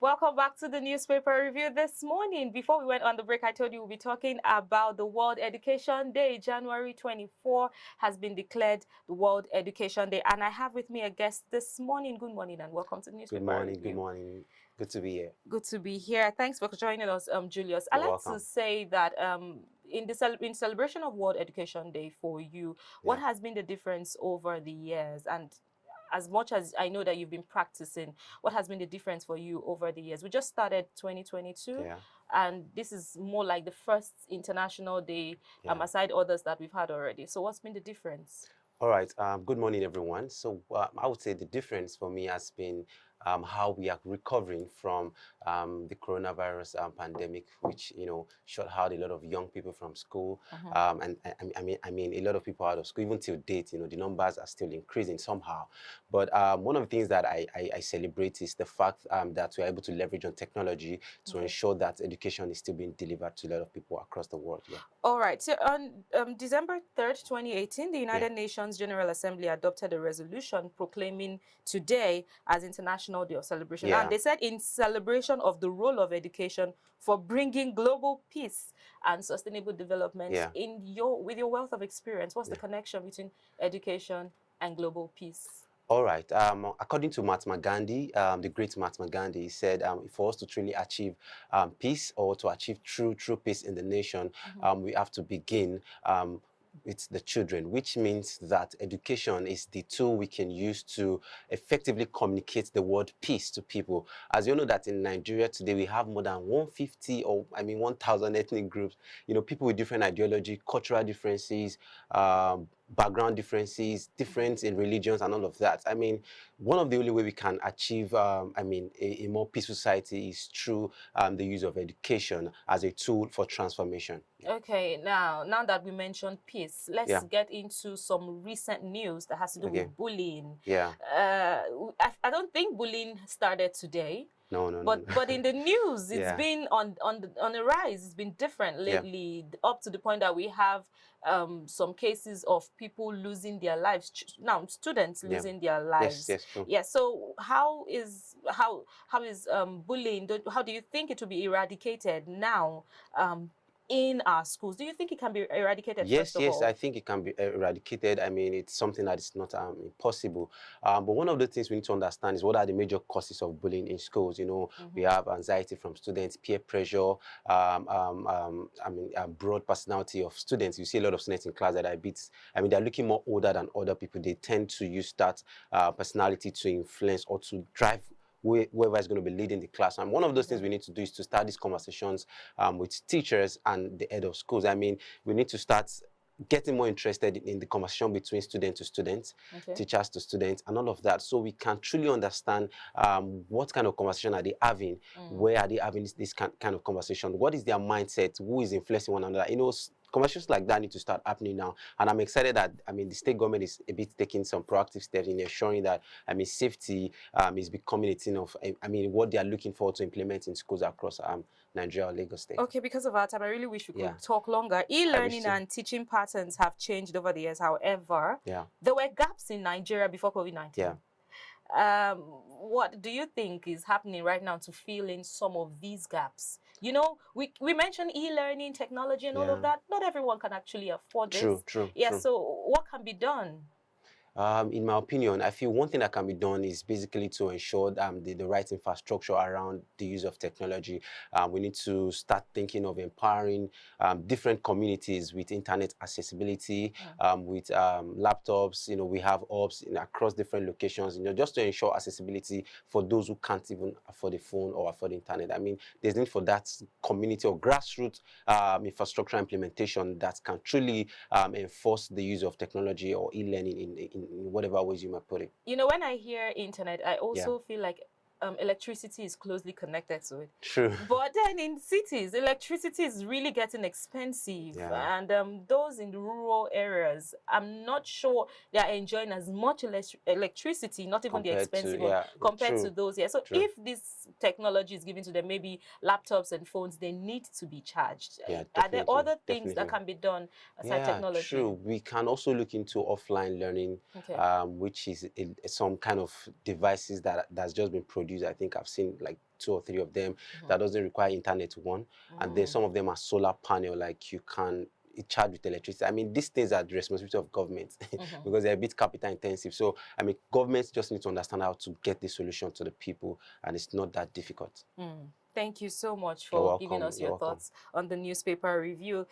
Welcome back to the newspaper review this morning. Before we went on the break, I told you we'll be talking about the World Education Day. January 24 has been declared the World Education Day. And I have with me a guest this morning. Good morning and welcome to the newspaper review. Good morning. Good to be here. Good to be here. Thanks for joining us, Julius. You're I like welcome. to say that in celebration of World Education Day for you, what has been the difference over the years? And as much as I know that you've been practicing, what has been the difference for you over the years? We just started 2022, and this is more like the first international day, aside others that we've had already. So what's been the difference? All right. Good morning, everyone. So I would say the difference for me has been how we are recovering from the coronavirus pandemic, which shut out a lot of young people from school, and I mean a lot of people out of school. Even till date, the numbers are still increasing somehow. But one of the things that I celebrate is the fact that we're able to leverage on technology to ensure that education is still being delivered to a lot of people across the world. Yeah. All right. So on December 3rd, 2018, the United Nations General Assembly adopted a resolution proclaiming today as International Day of Celebration. And they said in celebration of the role of education for bringing global peace and sustainable development with your wealth of experience, what's the connection between education and global peace? All right. According to Mahatma Gandhi, the great Mahatma Gandhi, he said, for us to truly achieve peace or to achieve true peace in the nation, we have to begin with the children, which means that education is the tool we can use to effectively communicate the word peace to people. As you know that in Nigeria today, we have more than 150 or 1,000 ethnic groups, people with different ideology, cultural differences, background differences, difference in religions and all of that. I mean, one of the only way we can achieve, a more peaceful society is through the use of education as a tool for transformation. Okay, now that we mentioned peace, let's get into some recent news that has to do with bullying. I don't think bullying started today. No. But in the news, it's been on the rise. It's been different lately, up to the point that we have some cases of people losing their lives. Now, students losing their lives. Yes, true. Yeah. So how is bullying? How do you think it will be eradicated now? In our schools, do you think it can be eradicated? Yes, first of all? I think it can be eradicated. I mean, it's something that is not impossible. But one of the things we need to understand is what are the major causes of bullying in schools. We have anxiety from students, peer pressure, broad personality of students. You see a lot of students in class that are they're looking more older than other people. They tend to use that personality to influence or to drive whoever is going to be leading the class. And one of those things we need to do is to start these conversations with teachers and the head of schools. I mean, we need to start getting more interested in the conversation between student to student, teachers to students, and all of that, so we can truly understand what kind of conversation are they having, where are they having this kind of conversation, what is their mindset, who is influencing one another. Conversations like that need to start happening now, and I'm excited that the state government is a bit taking some proactive steps in ensuring that safety is becoming a thing of what they are looking forward to implement in schools across Nigeria or Lagos State. Okay, because of our time, I really wish we could talk longer. E-learning and teaching patterns have changed over the years. However, there were gaps in Nigeria before COVID-19. What do you think is happening right now to fill in some of these gaps? We mentioned e-learning, technology, and all of that. Not everyone can actually afford this. True. So what can be done? In my opinion, I feel one thing that can be done is basically to ensure the right infrastructure around the use of technology. We need to start thinking of empowering different communities with internet accessibility, with laptops. We have hubs across different locations, just to ensure accessibility for those who can't even afford a phone or afford the internet. I mean, there's need for that community or grassroots infrastructure implementation that can truly enforce the use of technology or e-learning in whatever ways you might put it. When I hear internet, I also feel like electricity is closely connected to it. True. But then in cities, electricity is really getting expensive. And those in the rural areas, I'm not sure they are enjoying as much electricity, not even the expensive one, compared to those here. So if this technology is given to them, maybe laptops and phones, they need to be charged. Are there other things that can be done aside technology? True. We can also look into offline learning, which is some kind of devices that's just been produced produced. I think I've seen like 2 or 3 of them that doesn't require internet one. And then some of them are solar panel, like you can charge with electricity. I mean, these things are the responsibility of government because they're a bit capital intensive. So, I mean, governments just need to understand how to get the solution to the people, and it's not that difficult. Thank you so much for giving us your thoughts on the newspaper review.